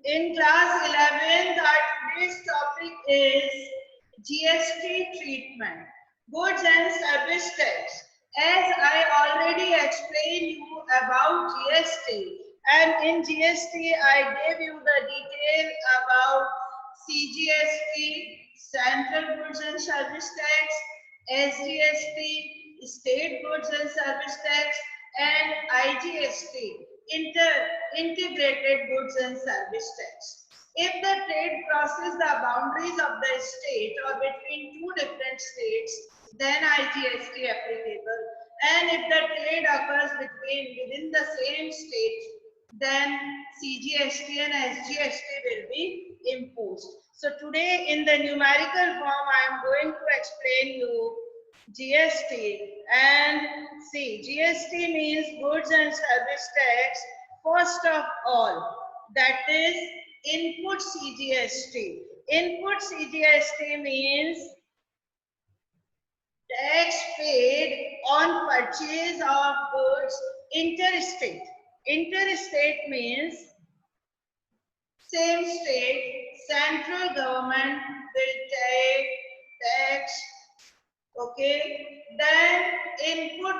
In class 11th, our today's topic is GST treatment, goods and service tax. As I already explained you about GST, and in GST I gave you the detail about CGST, Central Goods and Service Tax, SGST, State Goods and Service Tax, and IGST, Integrated Goods and Service Tax. If the trade crosses the boundaries of the state or between two different states, then IGST applicable. And if the trade occurs within the same state, then CGST and SGST will be imposed. So today in the numerical form, I am going to explain you GST. And see, GST means goods and service tax. First of all, that is input CGST. Input CGST means tax paid on purchase of goods interstate. Interstate means same state, central government will take tax. Okay, then input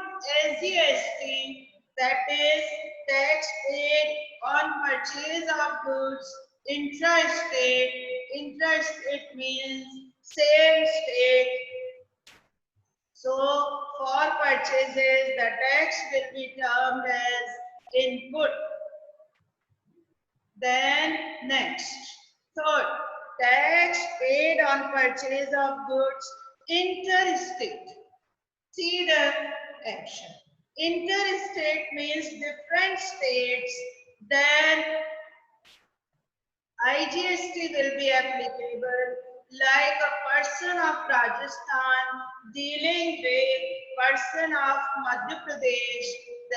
SGST, that is tax paid on purchase of goods intrastate. Intrastate means same state. So for purchases, the tax will be termed as input. Then next, third, tax paid on purchase of goods interstate. See the action. Interstate means different states, then IGST will be applicable. Like a person of Rajasthan dealing with person of Madhya Pradesh,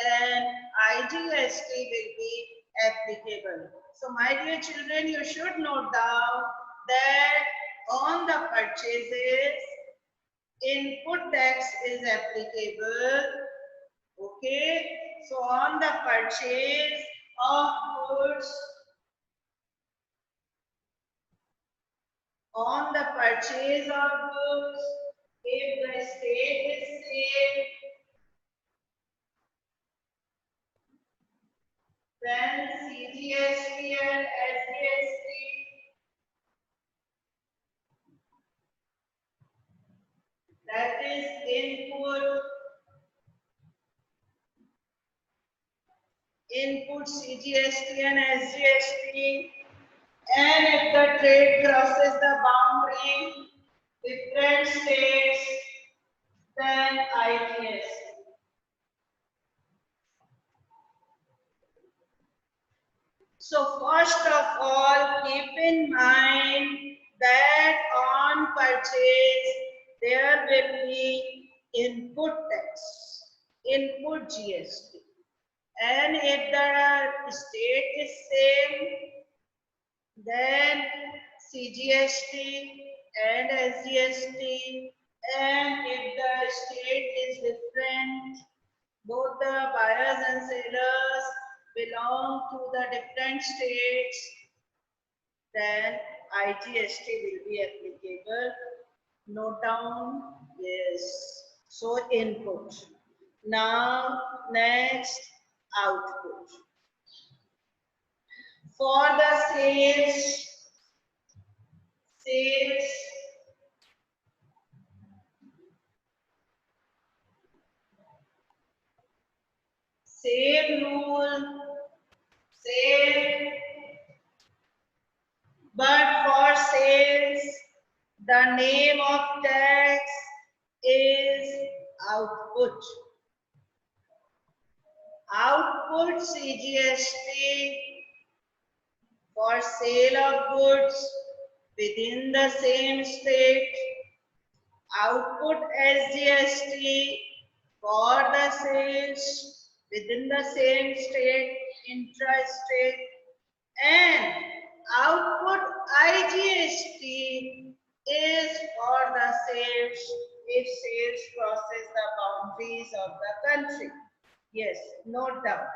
then IGST will be applicable. So my dear children, you should note down that on the purchases, input tax is applicable. Okay, so on the purchase of goods, on the purchase of goods, if the state is same, then CGST and SGST, that is input CGST and SGST, and if the trade crosses the boundary, different states, then IGST. So first of all, keep in mind that on purchase, there will be input tax, input GST. And if the state is same, then CGST and SGST. And if the state is different, both the buyers and sellers belong to the different states, then IGST will be applicable. Note down, yes. So input. Now next, output. For the sales, same rule, same, but for sales, the name of tax is output. Output CGST for sale of goods within the same state. Output SGST for the sales within the same state, intrastate, and output IGST is for the sales if sales crosses the boundaries of the country. Yes, note down.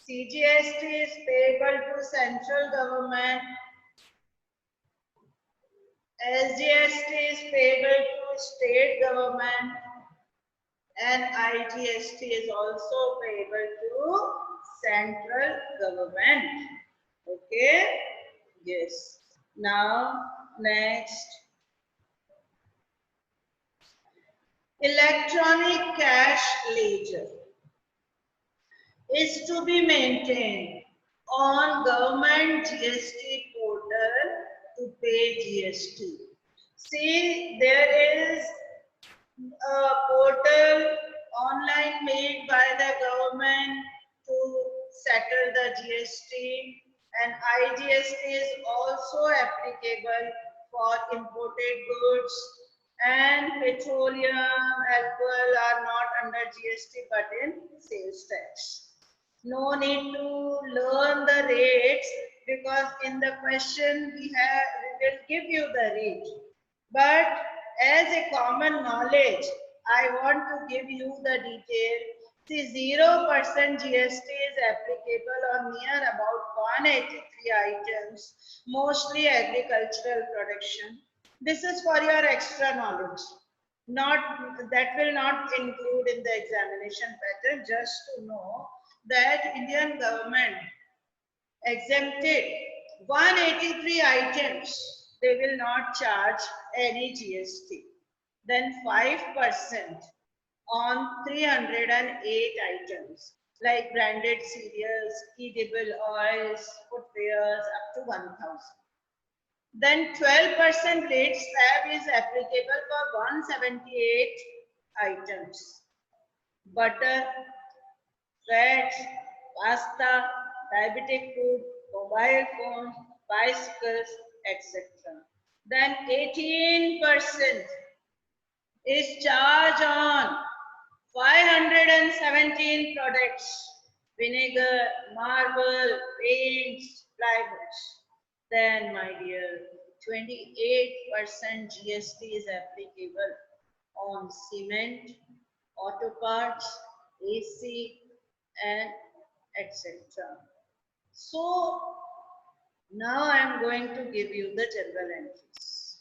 CGST is payable to central government. SGST is payable to state government. And IGST is also payable to central government. Okay? Yes. Now, next. Electronic cash ledger is to be maintained on government GST portal to pay GST. See, there is a portal online made by the government to settle the GST, and IGST is also applicable for imported goods, and petroleum, alcohol are not under GST but in sales tax. No need to learn the rates because in the question we will give you the rate. But as a common knowledge, I want to give you the detail. See, 0% GST is applicable on near about 183 items, mostly agricultural production. This is for your extra knowledge. That will not include in the examination pattern, just to know that Indian government exempted 183 items. They will not charge any GST. Then 5% on 308 items like branded cereals, edible oils, footwears up to 1000. Then 12% rate slab is applicable for 178 items. Butter, fats, pasta, diabetic food, mobile phones, bicycles, etc. Then 18% is charged on 517 products, vinegar, marble, paints, plywoods. Then, my dear, 28% GST is applicable on cement, auto parts, AC, and etc. So, now I am going to give you the general entries.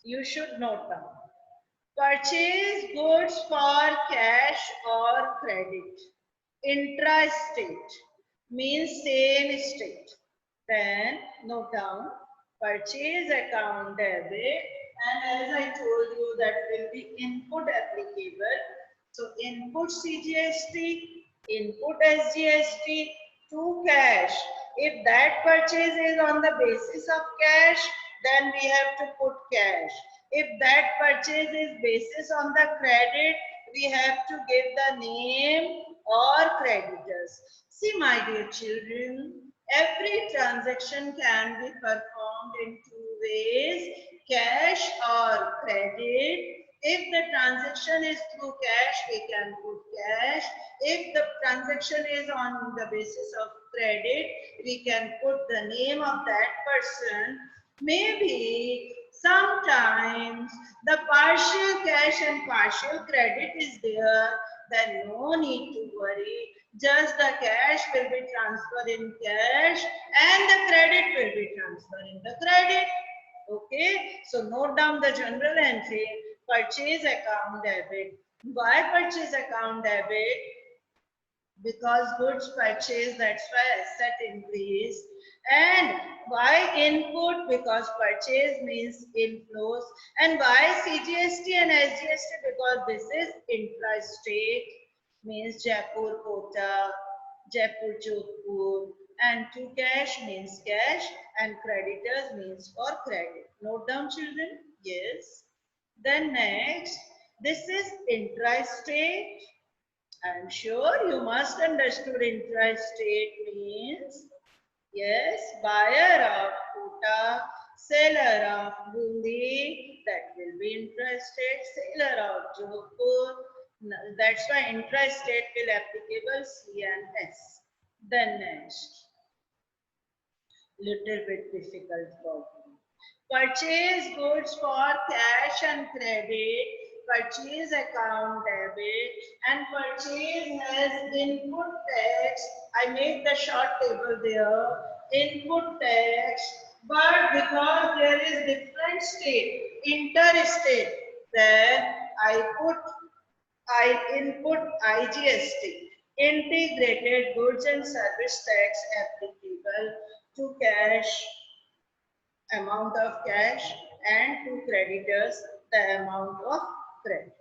You should note down. Purchase goods for cash or credit. Intra-state means same state. Then note down purchase account debit, and as I told you that will be input applicable. So input CGST, input SGST to cash. If that purchase is on the basis of cash, then we have to put cash. If that purchase is basis on the credit, we have to give the name or creditors. See, my dear children, every transaction can be performed in two ways, cash or credit. If the transaction is through cash, we can put cash. If the transaction is on the basis of credit, we can put the name of that person. Maybe sometimes the partial cash and partial credit is there, then no need to worry. Just the cash will be transferred in cash and the credit will be transferred in the credit. Okay, so note down the general entry, purchase account debit. Why purchase account debit? Because goods purchased, that's why asset increase. And why input? Because purchase means inflows. And why CGST and SGST? Because this is intra-state, means Jaipur Kota, Jaipur Jodhpur, and to cash means cash, and creditors means for credit. Note down, children. Yes. Then next, this is intra-state. I am sure you must understood intra-state means, yes, buyer of Kota, seller of Bundi, that will be intra-state, seller of Jodhpur. That's why intra-state will applicable C and S. Then next, little bit difficult for you. Purchase goods for cash and credit purchase account debit, and purchase has input tax. I make the short table there, input tax, but because there is different state, interstate, then I input IGST, integrated goods and service tax applicable to cash, amount of cash, and to creditors the amount of credit.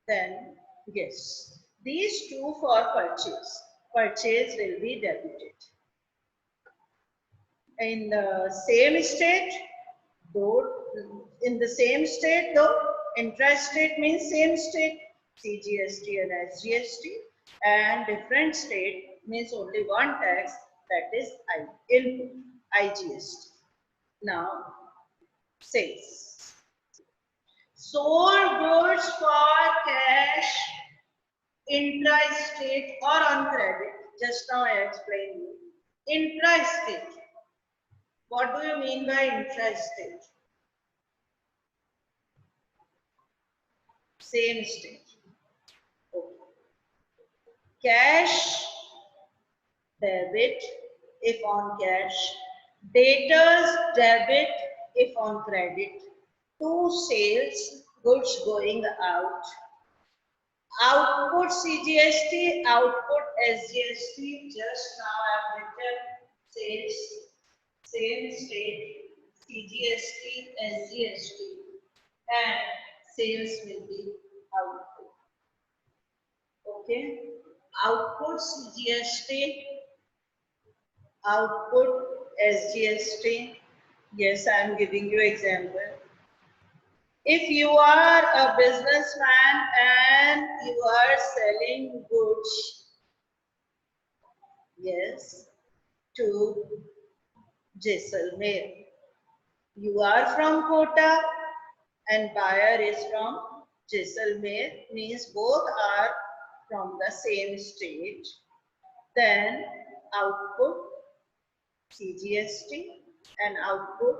Then yes, these two for purchase. Purchase will be debited. In the same state, though in the same state though, intrastate means same state, CGST and SGST, and different state means only one tax, that is input, IGST. Now, sales. Sold goods for cash, intrastate or on credit. Just now I explained you. Intrastate. What do you mean by intrastate? Same state. Okay. Cash, debit if on cash. Debtors debit if on credit. To sales, goods going out. Output CGST, output SGST. Just now I have written sales, same state, CGST, SGST, and sales will be output. Okay, output CGST, output SGST. Yes, I am giving you example. If you are a businessman and you are selling goods, yes, to Jaisalmer. You are from Kota and buyer is from Jaisalmer, means both are from the same state. Then output CGST and output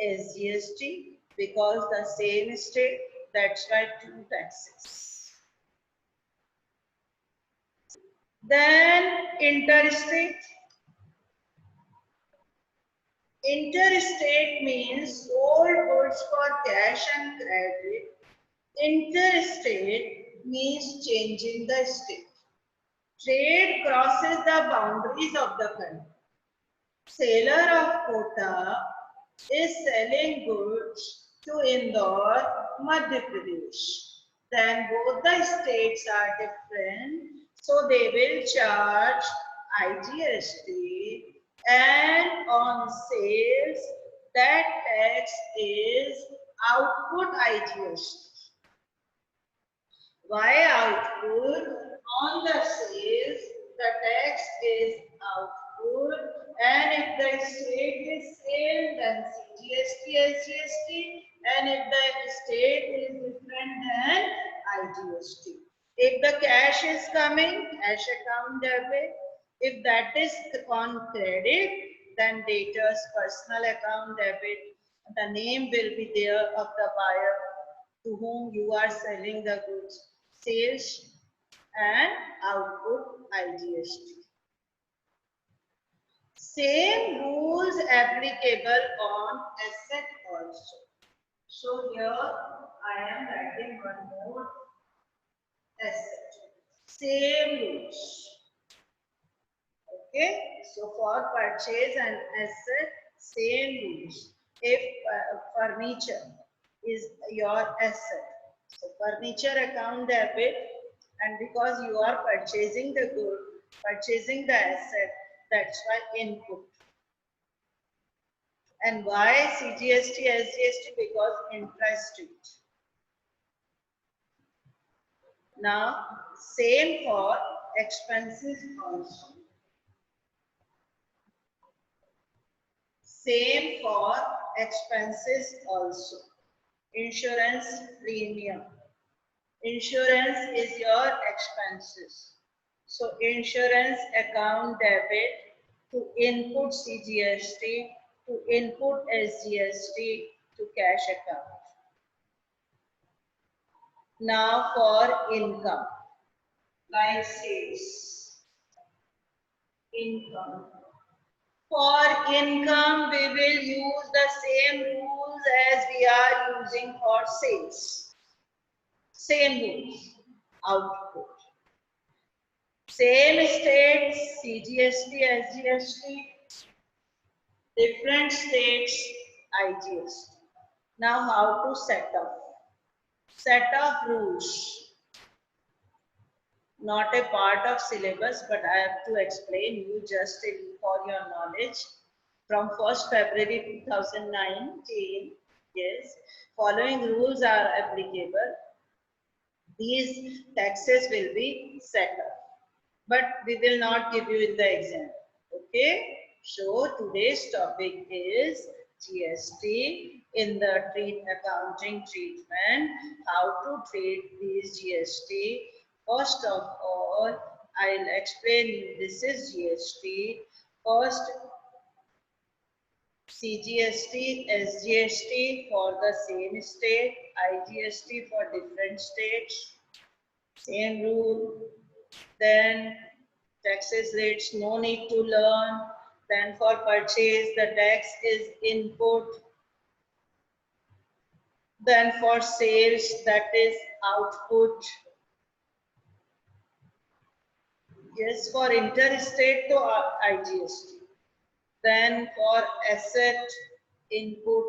SGST, because the same state, that's why two taxes. Then interstate. Interstate means sold goods for cash and credit. Interstate means changing the state. Trade crosses the boundaries of the country. Seller of Kota is selling goods to Indore, Madhya Pradesh. Then both the states are different, so they will charge IGST, and on sales that tax is output IGST. Why output? On the sales the tax is output, and if the state is sale then CGST, SGST, and if the state is different then IGST. If the cash is coming, cash account debit. If that is on credit, then debtors personal account debit. The name will be there of the buyer to whom you are selling the goods. Sales and output IGST. Same rules applicable on asset also. So here I am writing one more asset. Same rules. Okay. So for purchase and asset, same rules. If furniture is your asset, so furniture account debit, and because you are purchasing the good, purchasing the asset, that's why input. And why CGST, SGST? Because interest rate. Now, same for expenses also. Same for expenses also. Insurance premium. Insurance is your expenses. So insurance account debit to input CGST, to input SGST, to cash account. Now for income, like sales, income. For income, we will use the same rules as we are using for sales. Same rules. Output. Same states, CGST, SGST. Different states, IGST. Now how to set up? Set of rules. Not a part of syllabus, but I have to explain you just for your knowledge. From 1st February 2019, yes, following rules are applicable. These taxes will be set up, but we will not give you in the exam. Okay, so today's topic is GST in the accounting treatment, how to treat these GST. First of all, I'll explain you this is GST. First, CGST, SGST for the same state, IGST for different states, same rule. Then taxes rates, no need to learn. Then for purchase, the tax is input. Then for sales, that is output. Yes, for interstate to IGST. Then for asset, input.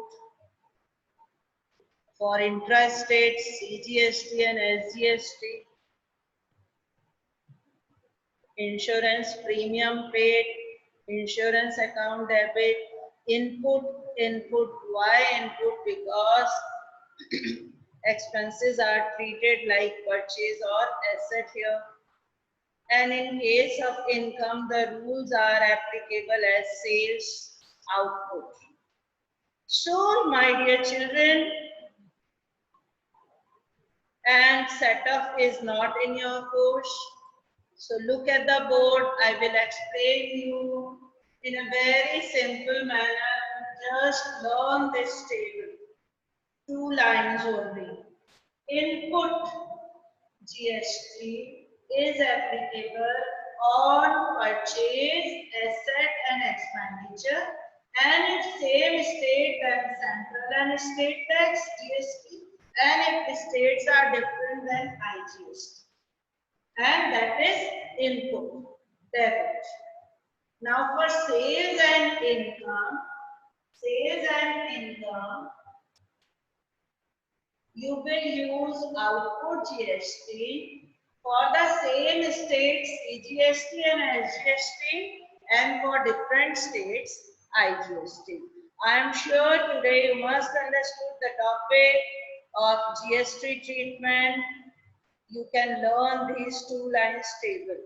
For intrastate, CGST and SGST. Insurance premium paid, insurance account debit, input. Why input? Because expenses are treated like purchase or asset here. And in case of income, the rules are applicable as sales output. So, my dear children, and setup is not in your course. So look at the board. I will explain you in a very simple manner. Just learn this table. 2 lines only. Input GST is applicable on purchase, asset and expenditure, and its same state than central and state tax GST, and if the states are different than IGST. And that is input, debit. Now for sales and income, you will use output GST for the same states CGST and SGST, and for different states IGST. I am sure today you must understood the topic of GST treatment. You can learn these 2 lines table.